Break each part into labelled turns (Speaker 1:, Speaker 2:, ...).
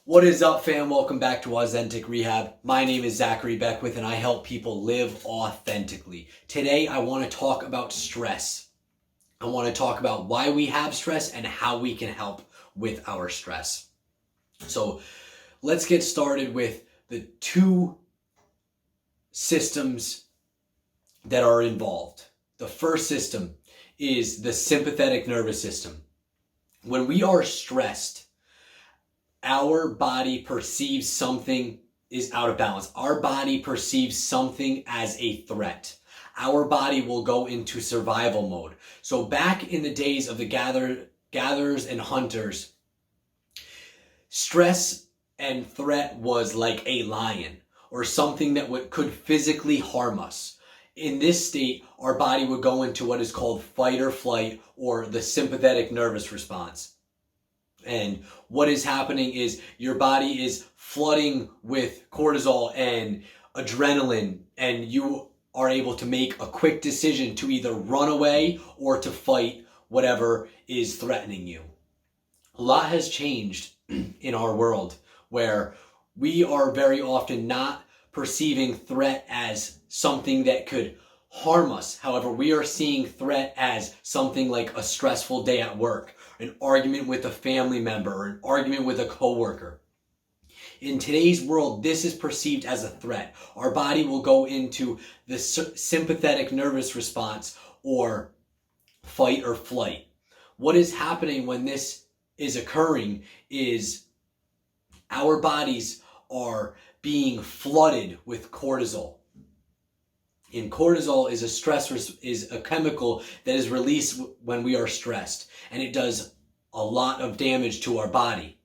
Speaker 1: What is up, fam? Welcome back to Authentic Rehab. My name is Zachary Beckwith and I help people live authentically. Today I want to talk about stress. I want to talk about why we have stress and how we can help with our stress. So let's get started with the two systems that are involved. The first system is the sympathetic nervous system. When we are stressed, our body perceives something is out of balance. Our body perceives something as a threat. Our body will go into survival mode. So back in the days of the gatherers and hunters, stress and threat was like a lion or something that could physically harm us. In this state, our body would go into what is called fight or flight, or the sympathetic nervous response. And what is happening is your body is flooding with cortisol and adrenaline, and you are able to make a quick decision to either run away or to fight whatever is threatening you. A lot has changed in our world where we are very often not perceiving threat as something that could harm us. However, we are seeing threat as something like a stressful day at work, an argument with a family member, or an argument with a coworker. In today's world, this is perceived as a threat. Our body will go into the sympathetic nervous response, or fight or flight. What is happening when this is occurring is our bodies are being flooded with cortisol. And cortisol is a chemical that is released when we are stressed, and it does a lot of damage to our body.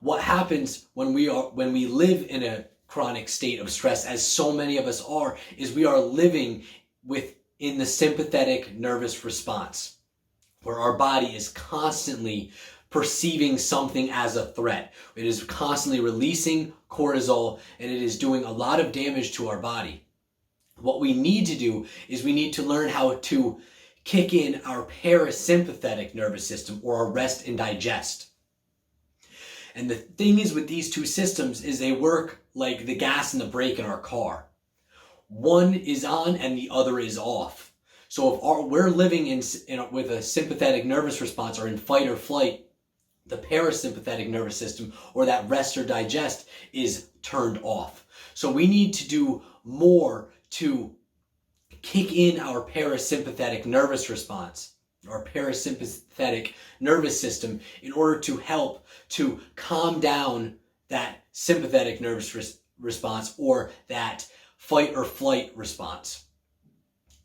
Speaker 1: What happens when we live in a chronic state of stress, as so many of us are, is we are living in the sympathetic nervous response, where our body is constantly perceiving something as a threat. It is constantly releasing cortisol, and it is doing a lot of damage to our body. What we need to do is we need to learn how to kick in our parasympathetic nervous system, or our rest and digest. And the thing is with these two systems is they work like the gas and the brake in our car. One is on and the other is off. So if we're living with a sympathetic nervous response, or in fight or flight, the parasympathetic nervous system, or that rest or digest, is turned off. So we need to do more to kick in our parasympathetic nervous response, our parasympathetic nervous system, in order to help to calm down that sympathetic nervous response, or that fight or flight response.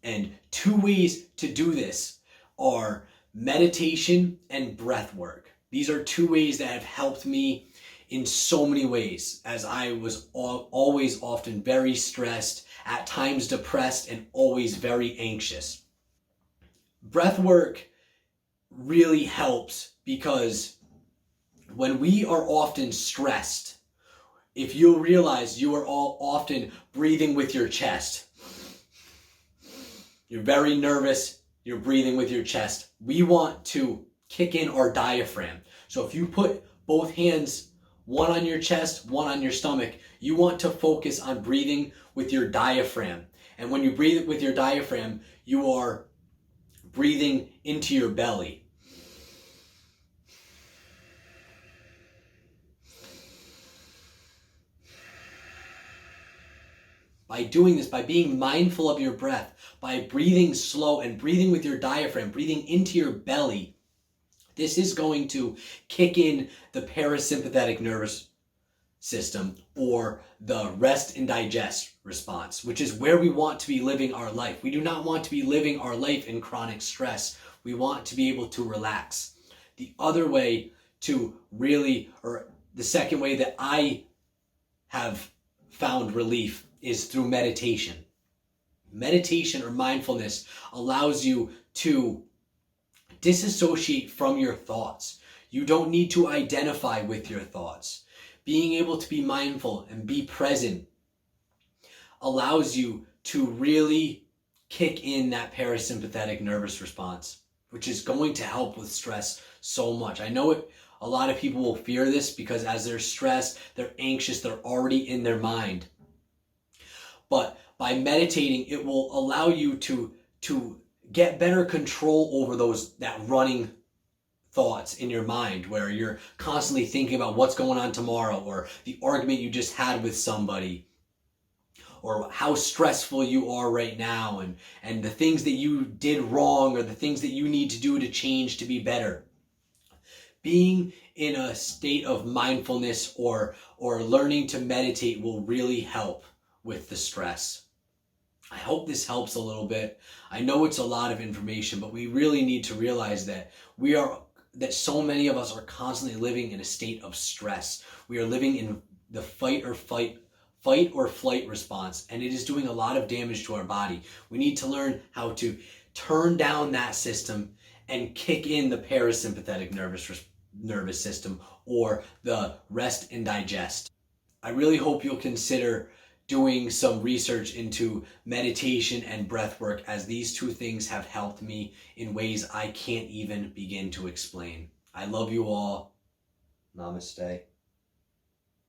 Speaker 1: And two ways to do this are meditation and breath work. These are two ways that have helped me in so many ways, as I was always often very stressed, at times depressed, and always very anxious. Breath work really helps because when we are often stressed, if you realize you are often breathing with your chest, you're very nervous, you're breathing with your chest. We want to kick in our diaphragm. So if you put both hands, one on your chest, one on your stomach, you want to focus on breathing with your diaphragm. And when you breathe with your diaphragm, you are breathing into your belly. By doing this, by being mindful of your breath, by breathing slow and breathing with your diaphragm, breathing into your belly, this is going to kick in the parasympathetic nervous system, or the rest and digest response, which is where we want to be living our life. We do not want to be living our life in chronic stress. We want to be able to relax. The other way to or the second way that I have found relief is through meditation. Meditation, or mindfulness, allows you to disassociate from your thoughts. You don't need to identify with your thoughts. Being able to be mindful and be present allows you to really kick in that parasympathetic nervous response, which is going to help with stress so much. I know A lot of people will fear this because as they're stressed, they're anxious, they're already in their mind. But by meditating, it will allow you to get better control over that running thoughts in your mind where you're constantly thinking about what's going on tomorrow, or the argument you just had with somebody, or how stressful you are right now, and the things that you did wrong or the things that you need to do to change to be better. Being in a state of mindfulness or learning to meditate will really help with the stress. I hope this helps a little bit. I know it's a lot of information, but we really need to realize that that so many of us are constantly living in a state of stress. We are living in the fight or flight response, and it is doing a lot of damage to our body. We need to learn how to turn down that system and kick in the parasympathetic nervous system, or the rest and digest. I really hope you'll consider doing some research into meditation and breath work, as these two things have helped me in ways I can't even begin to explain. I love you all. Namaste.